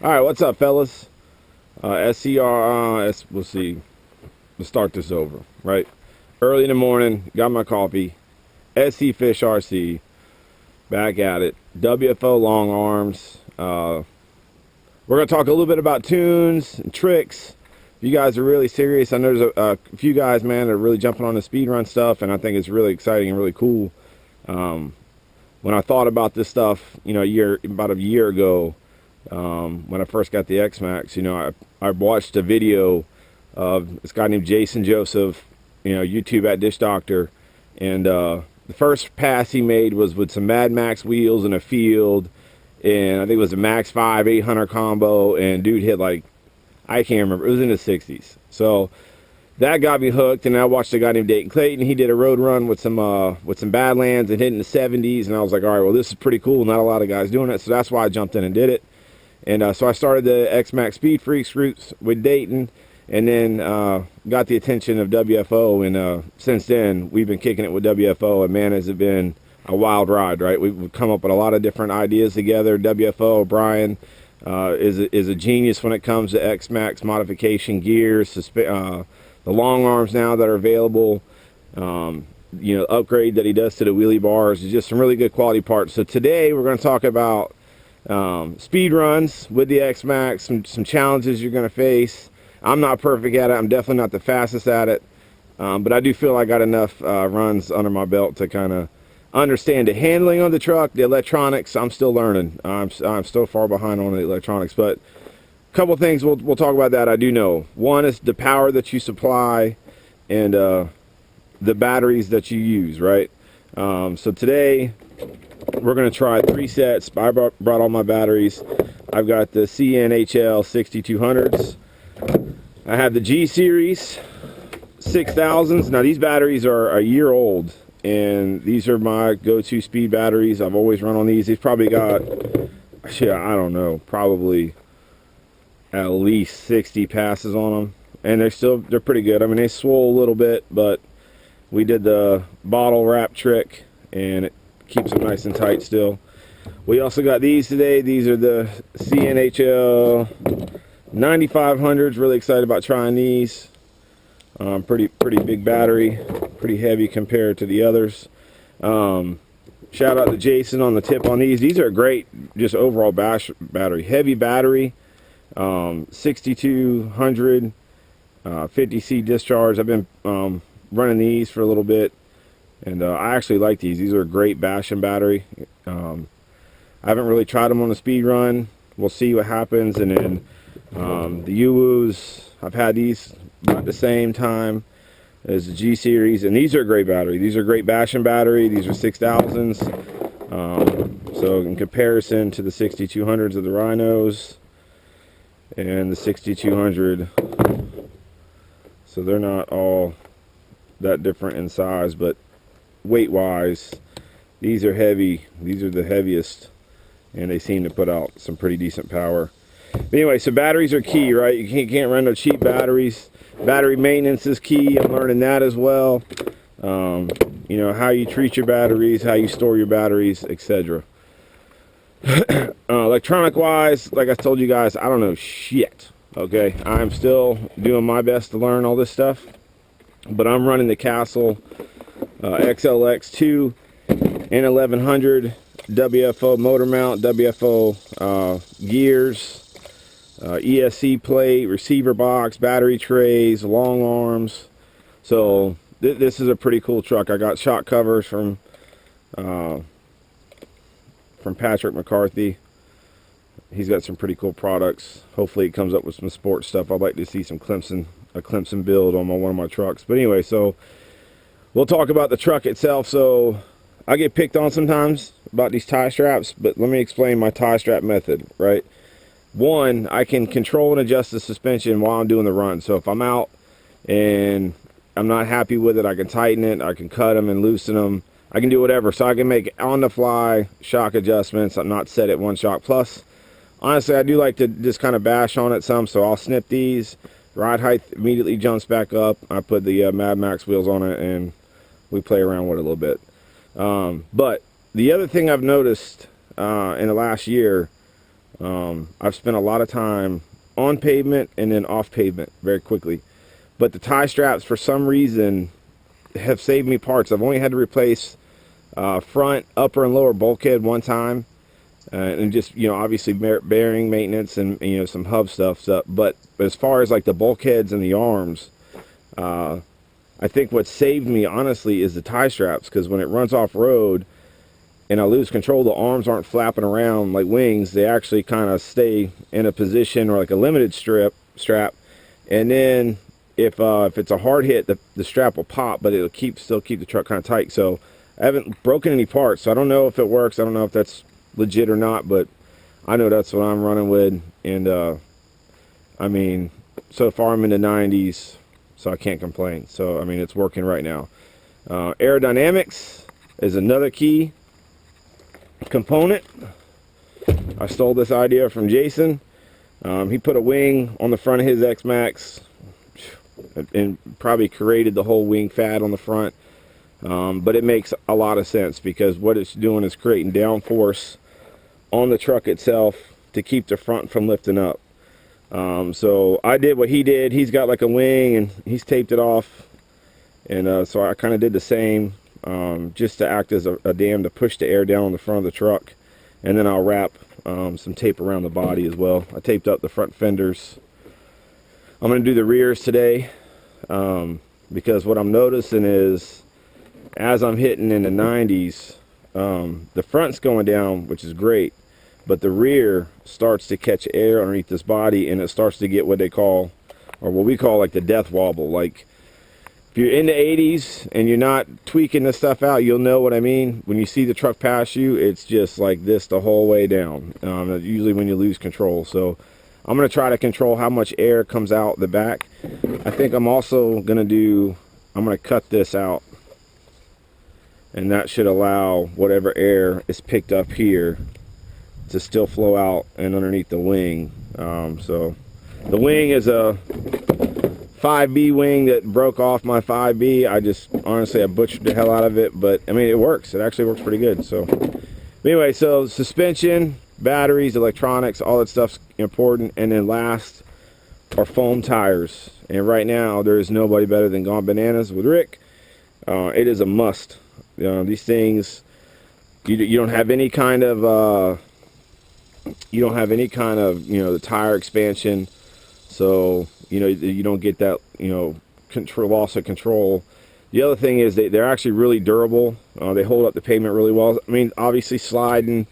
All right, what's up, fellas? We'll see. Let's start this over, right? Early in the morning, got my coffee. SC Fish RC, back at it. WFO Long Arms. We're going to talk a little bit about tunes and tricks. You guys are really serious. I know there's a few guys, man, that are really jumping on the speed run stuff, and I think it's really exciting and really cool. When I thought about this stuff, about a year ago, when I first got the X-Maxx, I watched a video of this guy named Jason Joseph, YouTube at Dish Doctor, and the first pass he made was with some Mad Max wheels in a field, and I think it was a Max 5 800 combo, and dude hit like, I can't remember, it was in the 60s. So that got me hooked, and I watched a guy named Dayton Clayton. He did a road run with some Badlands and hit in the 70s, and I was like, all right, well, this is pretty cool. Not a lot of guys doing it, so that's why I jumped in and did it. And so I started the X-Maxx Speed Freaks groups with Dayton, and then got the attention of WFO, and since then, we've been kicking it with WFO, and man, has it been a wild ride, right? We've come up with a lot of different ideas together. WFO, Brian, is a genius when it comes to X-Maxx modification gears, the long arms now that are available, upgrade that he does to the wheelie bars, is just some really good quality parts. So today we're going to talk about speed runs with the X-Maxx, some challenges you're going to face. I'm not perfect at it. I'm definitely not the fastest at it, but I do feel I got enough runs under my belt to kind of understand the handling on the truck, the electronics. I'm still learning. I'm still far behind on the electronics, but a couple things we'll talk about that I do know. One is the power that you supply, and the batteries that you use, right? So today we're going to try 3 sets. I brought all my batteries. I've got the CNHL 6200s. I have the G Series 6000s. Now these batteries are a year old, and these are my go-to speed batteries. I've always run on these. They've probably got, I don't know, probably at least 60 passes on them, and they're pretty good. I mean, they swole a little bit, but we did the bottle wrap trick, and it keeps them nice and tight still. We also got these today. These are the CNHL 9500s. Really excited about trying these. Pretty big battery, pretty heavy compared to the others. Shout out to Jason on the tip on these. These are great, just overall battery, heavy battery. 6200 50C discharge. I've been running these for a little bit, and I actually like these. These are a great bashing battery. I haven't really tried them on the speed run. We'll see what happens. And then the Uwus, I've had these about the same time as the G Series, and these are a great battery. These are great bashing battery. These are 6000s. So in comparison to the 6200s of the Rhinos and the 6200, so they're not all that different in size, but weight wise, these are heavy. These are the heaviest, and they seem to put out some pretty decent power. But anyway, so batteries are key, right? You can't run no cheap batteries. Battery maintenance is key. I'm learning that as well. How you treat your batteries, how you store your batteries, etc. Electronic wise, like I told you guys, I don't know shit. Okay, I'm still doing my best to learn all this stuff, but I'm running the Castle XLX2 and 1100 WFO motor mount, WFO gears, ESC plate, receiver box, battery trays, long arms. So this is a pretty cool truck. I got shock covers from Patrick McCarthy. He's got some pretty cool products. Hopefully it comes up with some sports stuff. I'd like to see a Clemson build on one of my trucks. But anyway, so we'll talk about the truck itself. So I get picked on sometimes about these tie straps, but let me explain my tie strap method, right? One, I can control and adjust the suspension while I'm doing the run. So if I'm out and I'm not happy with it, I can tighten it, I can cut them and loosen them. I can do whatever. So I can make on-the-fly shock adjustments. I'm not set at one shock. Plus, honestly, I do like to just kind of bash on it some. So I'll snip these. Ride height immediately jumps back up. I put the Mad Max wheels on it, and we play around with it a little bit. But the other thing I've noticed in the last year, I've spent a lot of time on pavement and then off pavement very quickly. But the tie straps, for some reason, have saved me parts. I've only had to replace front, upper, and lower bulkhead one time. And just, you know, obviously bearing maintenance and, you know, some hub stuff. But as far as like the bulkheads and the arms, I think what saved me, honestly, is the tie straps. Because when it runs off road and I lose control, the arms aren't flapping around like wings. They actually kind of stay in a position, or like a limited strap. And then if it's a hard hit, the strap will pop, but it'll still keep the truck kind of tight. So I haven't broken any parts, so I don't know if it works. I don't know if that's legit or not, but I know that's what I'm running with. And I mean, so far I'm in the 90s, so I can't complain. So I mean, it's working right now. Aerodynamics is another key component. I stole this idea from Jason. He put a wing on the front of his X-Maxx and probably created the whole wing fad on the front. But it makes a lot of sense, because what it's doing is creating downforce on the truck itself to keep the front from lifting up. So I did what he did. He's got like a wing and he's taped it off, and so I kind of did the same, just to act as a dam to push the air down on the front of the truck. And then I'll wrap some tape around the body as well. I taped up the front fenders. I'm going to do the rears today, because what I'm noticing is, as I'm hitting in the 90s, the front's going down, which is great, but the rear starts to catch air underneath this body, and it starts to get what they call, or what we call, like the death wobble. Like, if you're in the 80s and you're not tweaking this stuff out, you'll know what I mean. When you see the truck pass you, it's just like this the whole way down, usually when you lose control. So I'm going to try to control how much air comes out the back. I think I'm also going to I'm going to cut this out, and that should allow whatever air is picked up here to still flow out and underneath the wing. So the wing is a 5B wing that broke off my 5B. I butchered the hell out of it, but I mean, it works. It actually works pretty good. So anyway, so suspension, batteries, electronics, all that stuff's important. And then last are foam tires. And right now, there is nobody better than Gone Bananas with Rick. It is a must. These things, you don't have any kind of the tire expansion, so you don't get that loss of control. The other thing is they're actually really durable. They hold up the pavement really well. I mean, obviously sliding,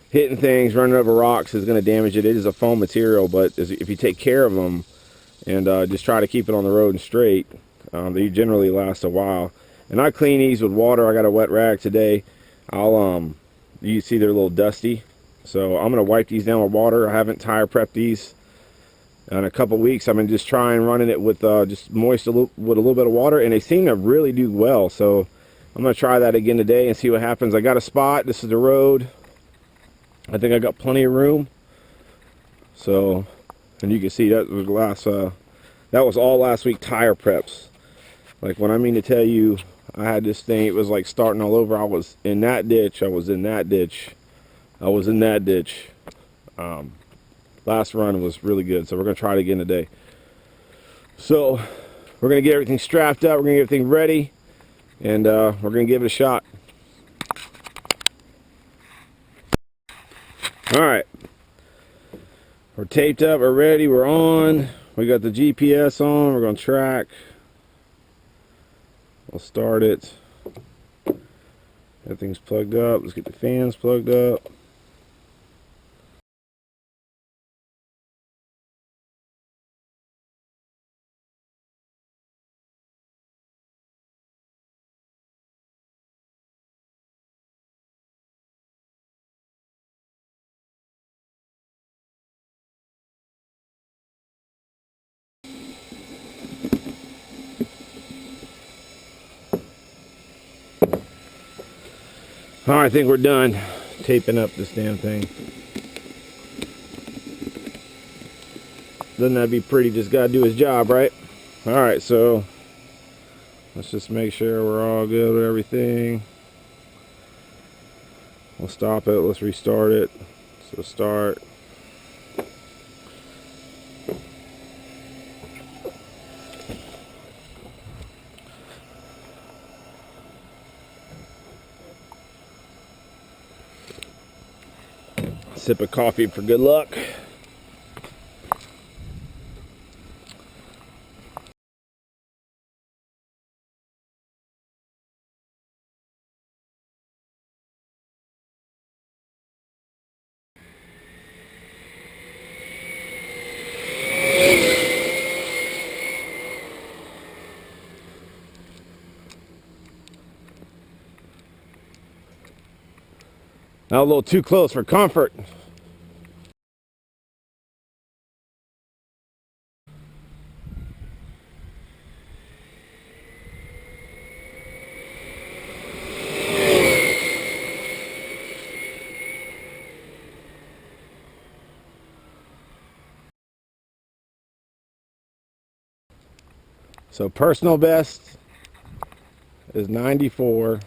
hitting things, running over rocks is going to damage it. It is a foam material, but if you take care of them and just try to keep it on the road and straight, they generally last a while. And I clean these with water. I got a wet rag today. You see they're a little dusty, so I'm gonna wipe these down with water. I haven't tire prepped these in a couple weeks. I've been just running it with just moist with a little bit of water, and they seem to really do well. So I'm gonna try that again today and see what happens. I got a spot. This is the road. I think I got plenty of room. So, and you can see that was that was all last week tire preps. Like, when I mean to tell you, I had this thing, it was like starting all over. I was in that ditch, I was in that ditch, I was in that ditch. Last run was really good, so we're going to try it again today. So, we're going to get everything strapped up, we're going to get everything ready, and we're going to give it a shot. Alright, we're taped up, we're ready, we're on. We got the GPS on, we're going to track. I'll start it. Everything's plugged up. Let's get the fans plugged up. Alright, I think we're done taping up this damn thing. Doesn't that be pretty? Just gotta do his job, right? Alright, so let's just make sure we're all good with everything. We'll stop it, let's restart it. So start. Sip of coffee for good luck. Now a little too close for comfort. So personal best is 94.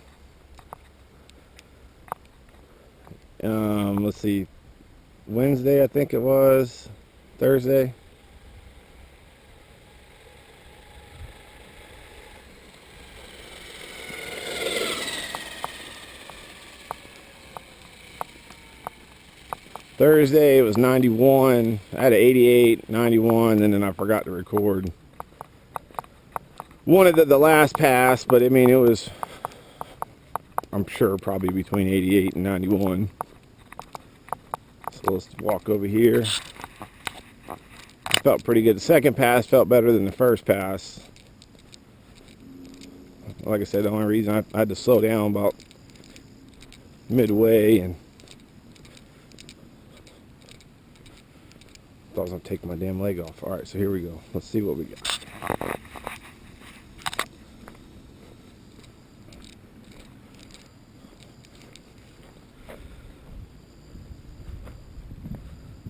Let's see, Wednesday I think it was, Thursday. Thursday it was 91. I had an 88, 91, and then I forgot to record. Wanted the last pass, but I mean it was, I'm sure, probably between 88 and 91. So let's walk over here. Felt pretty good. The second pass felt better than the first pass. Like I said, the only reason I had to slow down about midway, and thought I was gonna take my damn leg off. All right, so here we go. Let's see what we got.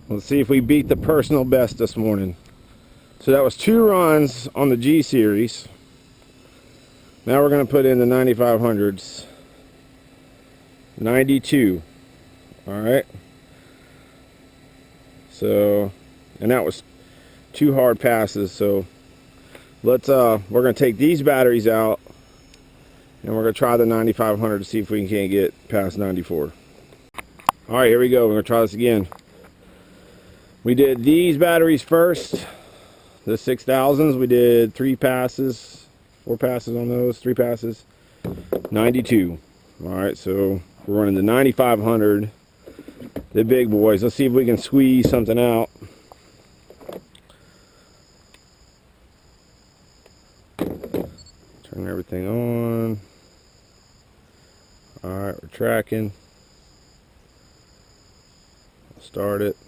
Let's see if we beat the personal best this morning. So that was 2 runs on the G series. Now we're going to put in the 9500s. 92. All right. So, and that was 2 hard passes. So let's we're going to take these batteries out, and we're going to try the 9500 to see if we can't get past 94. All right, here we go. We're going to try this again. We did these batteries first, the 6000s. We did 3 passes, 4 passes on those, 3 passes, 92. All right, so we're running the 9500, the big boys. Let's see if we can squeeze something out. Turn everything on. All right, we're tracking. Start it.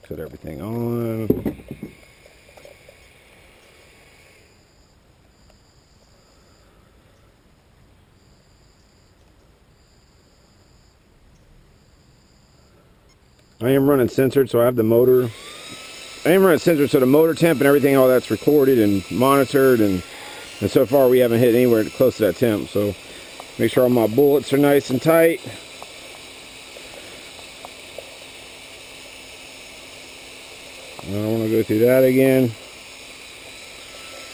Put everything on. I am running censored, so I have the motor. I am running censored, so the motor temp and everything, all that's recorded and monitored, and so far we haven't hit anywhere close to that temp. So make sure all my bullets are nice and tight. I don't want to go through that again.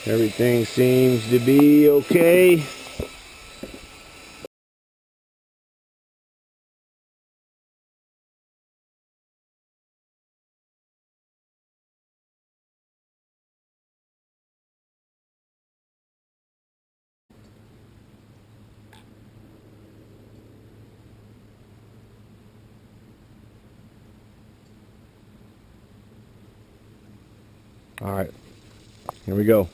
Everything seems to be okay. All right, here we go.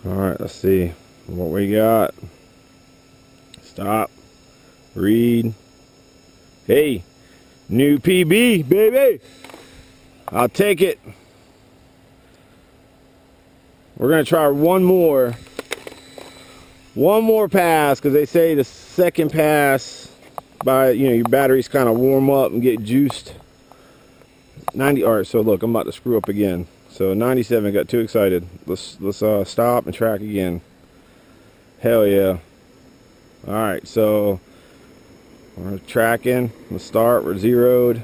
All right, let's see what we got. Stop. Read. Hey, new PB, baby. I'll take it. We're gonna try one more pass, because they say the second pass, by your batteries kind of warm up and get juiced. 90. All right, so look, I'm about to screw up again. So 97, got too excited. Let's stop and track again. Hell yeah. All right, so we're tracking. Let's start. We're zeroed.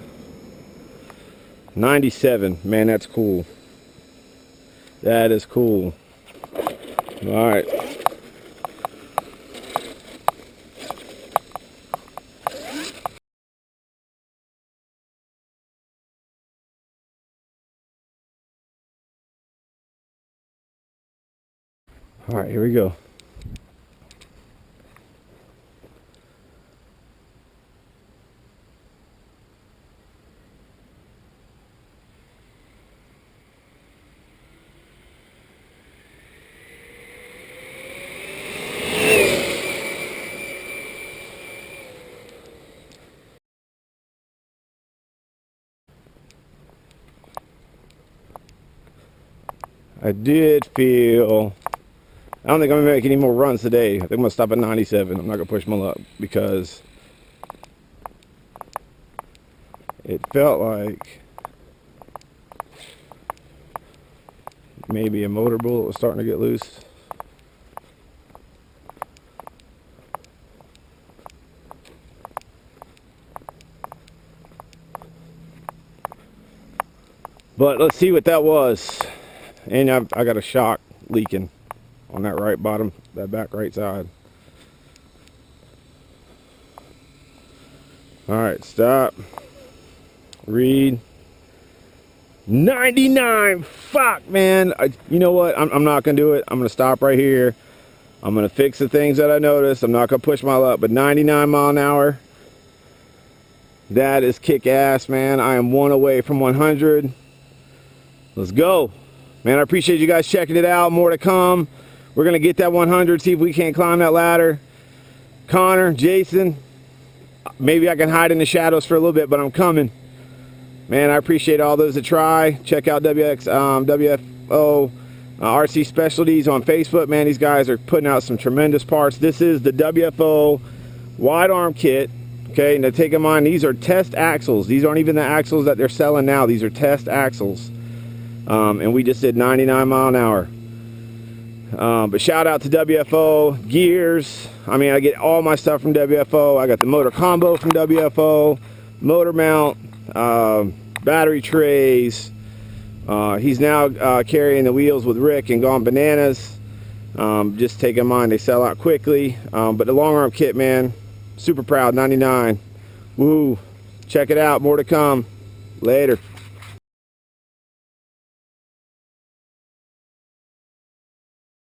97. Man, that's cool. That is cool. All right. All right, here we go. I did feel, I don't think I'm gonna make any more runs today. I think I'm gonna stop at 97. I'm not gonna push my luck, because it felt like maybe a motor bullet was starting to get loose. But let's see what that was. And I got a shock leaking on that right bottom, that back right side. All right, stop. Read. 99. Fuck, man. You know what? I'm not gonna do it. I'm gonna stop right here. I'm gonna fix the things that I noticed. I'm not gonna push my luck, but 99 mile an hour. That is kick ass, man. I am one away from 100. Let's go. Man, I appreciate you guys checking it out. More to come. We're gonna get that 100, see if we can't climb that ladder. Connor, Jason, maybe I can hide in the shadows for a little bit, but I'm coming. Man, I appreciate all those that try. Check out WFO RC Specialties on Facebook. Man, these guys are putting out some tremendous parts. This is the WFO Wide Arm Kit. Okay, now take in mind, these are test axles. These aren't even the axles that they're selling now. These are test axles. And we just did 99 mile an hour. But shout out to WFO gears. I mean, I get all my stuff from WFO. I got the motor combo from WFO, motor mount, battery trays. He's now carrying the wheels with Rick and gone bananas. Just take in mind, they sell out quickly. But the long arm kit, man, super proud. 99. Woo. Check it out. More to come. Later.